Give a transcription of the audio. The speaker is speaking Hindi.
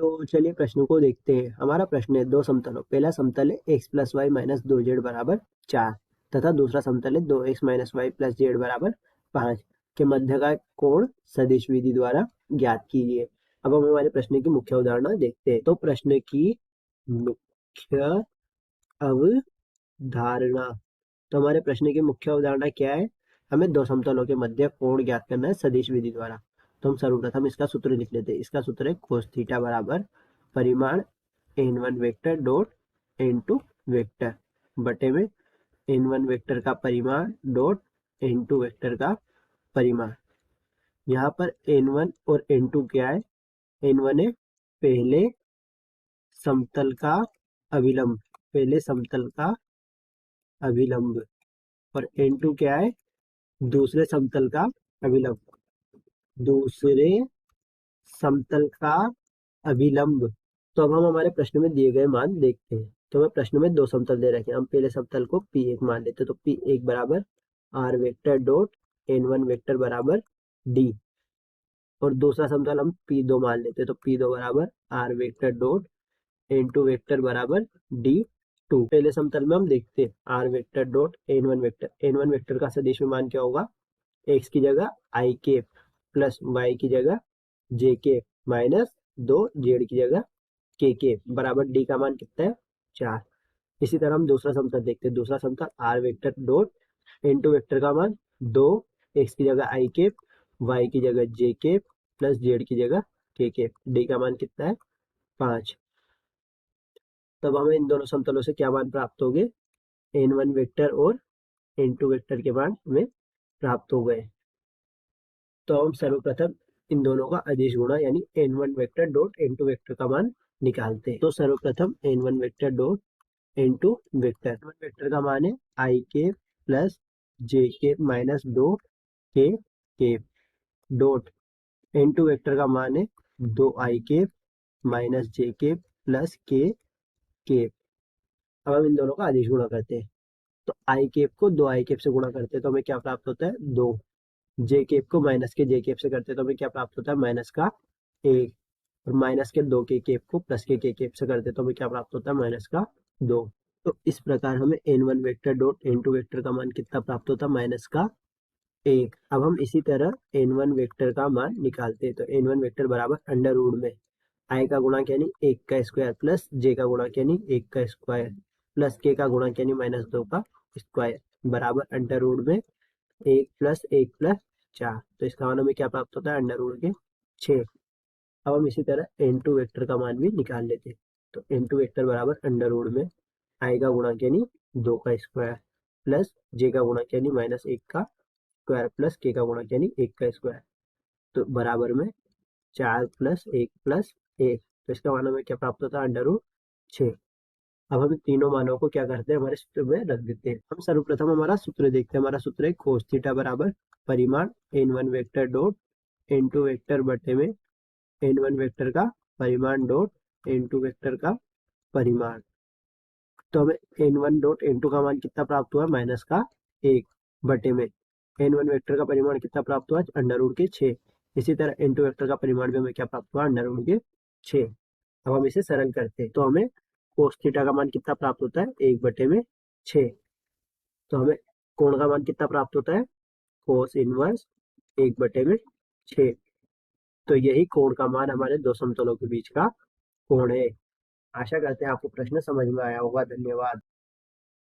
तो चलिए प्रश्न को देखते हैं। हमारा प्रश्न है दो समतलों, पहला समतल है x plus Y minus 2z बराबर 4 तथा दूसरा समतल है 2x minus Y plus Z बराबर 5 के मध्य का कोण सदिश विधि द्वारा ज्ञात कीजिए। अब हम हमारे प्रश्न की मुख्य अवधारणा देखते हैं। तो प्रश्न की मुख्य अवधारणा, तो हमारे प्रश्न की मुख्य अवधारणा क्या है? हमें दो समतलों के मध्य कोण ज्ञात करना है सदिश विधि द्वारा। तो हम सर्वप्रथम इसका सूत्र लिख लेते हैं। इसका सूत्र है cos थीटा बराबर परिमाण n1 vector dot n2 vector बटे में n1 वेक्टर का परिमाण डॉट n2 वेक्टर का परिमाण। यहाँ पर n1 और n2 क्या है? n1 है पहले समतल का अभिलंब, पहले समतल का अभिलंब, और n2 क्या है? दूसरे समतल का अभिलंब, दूसरे समतल का अभिलंब। तो अब हम हमारे प्रश्न में दिए गए मान देखते हैं। तो हमें प्रश्न में दो समतल दे रखे हैं। हम पहले समतल को P1 मान लेते हैं। तो P1 बराबर r vector dot n1 vector बराबर d, और दूसरा समतल हम P2 मान लेते हैं। तो P2 बराबर r vector dot n2 vector बराबर d2। पहले समतल में हम देखते हैं r vector dot n1 vector, n1 vector का सदिश में मान क्या होगा? x की जगह i केप प्लस y की जगह j केप माइनस 2z की जगह k केप बराबर d का मान कितना है? 4। इसी तरह हम दूसरा समतल देखते हैं। दूसरा समतल r vector dot n2 vector का मान 2, x की जगह i केप, y की जगह j केप प्लस z की जगह k केप, d का मान कितना है? 5। तब हमें इन दोनों समतलों से क्या मान प्राप्त हो गए? n1 वेक्टर और n2 वेक्टर के मान हमें प्राप्त हो गए। तो हम सर्वप्रथम इन दोनों का अदिश गुणा यानी n1 vector dot n2 vector का मान निकालते हैं। तो सर्वप्रथम n1 vector dot n2 vector, n1 vector का मान है i के प्लस j के माइनस 2 के डॉट n2 वेक्टर का मान है 2i के माइनस j के प्लस के। अब हम इन दोनों का अदिश गुणा करते हैं। तो i केप को 2i केप से गुणा करते हैं तो हमें क्या प्राप्त होता है? 2। जे केप को माइनस के जे केप से करते हैं तो हमें क्या प्राप्त होता है? माइनस का 1। और माइनस के 2 के केप को प्लस के केप से करते हैं तो हमें क्या प्राप्त होता है? माइनस का 2। तो इस प्रकार हमें n1 vector dot n2 vector का मान कितना प्राप्त होता है? माइनस का 1। अब हम इसी तरह n1 वेक्टर का मान निकालते हैं। तो n1 वेक्टर बराबर अंडर रूट में i का गुणक यानी 1 का स्क्वायर प्लस j का गुणक यानी 1 का स्क्वायर प्लस k का गुणक यानी माइनस 2 का स्क्वायर बराबर अंडर रूट में 1 प्लस 1 प्लस 4। तो इसका मान हमें क्या प्राप्त होता है? अंडर रूट के 6। अब हम इसी तरह n2 वेक्टर का मान भी निकाल लेते हैं। तो n2 वेक्टर बराबर अंडर रूट में i का गुणक यानी 2 का स्क्वायर प्लस j का गुणक यानी माइनस 1 का स्क्वायर प्लस k का गुणक यानी 1 का स्क्वायर, तो बराबर में 4 प्लस 1 प्लस 1। तो इसका मान हमें क्या प्राप्त होता है? Under root 6। अब हम तीनों मानों को क्या करते हैं? हमारे सूत्र में रख देते हैं। हम सर्वप्रथम हमारा सूत्र देखते हैं। हमारा सूत्र है cos थीटा बराबर परिमाण n1 vector dot n2 vector बटे में n1 वेक्टर का परिमाण डॉट n2 वेक्टर का परिमाण। तो हमें n1 डॉट n2 का मान कितना प्राप्त हुआ? माइनस का 1 बटे में n1 वेक्टर का परिमाण कितना प्राप्त हुआ? अंडर रूट के 6। इसी तरह n2 वेक्टर का परिमाण भी हमें क्या प्राप्त हुआ? अंडर रूट के 6। अब हम इसे सरल करते हैं तो हमें cos थीटा का मान कितना प्राप्त होता है? 1 बटे में 6। तो हमें कोण का मान कितना प्राप्त होता है? cos इनवर्स 1 बटे में 6। तो यही कोण का मान हमारे दो समतलों के बीच का कोण है। आशा करते हैं आपको प्रश्न समझ में आया होगा। धन्यवाद।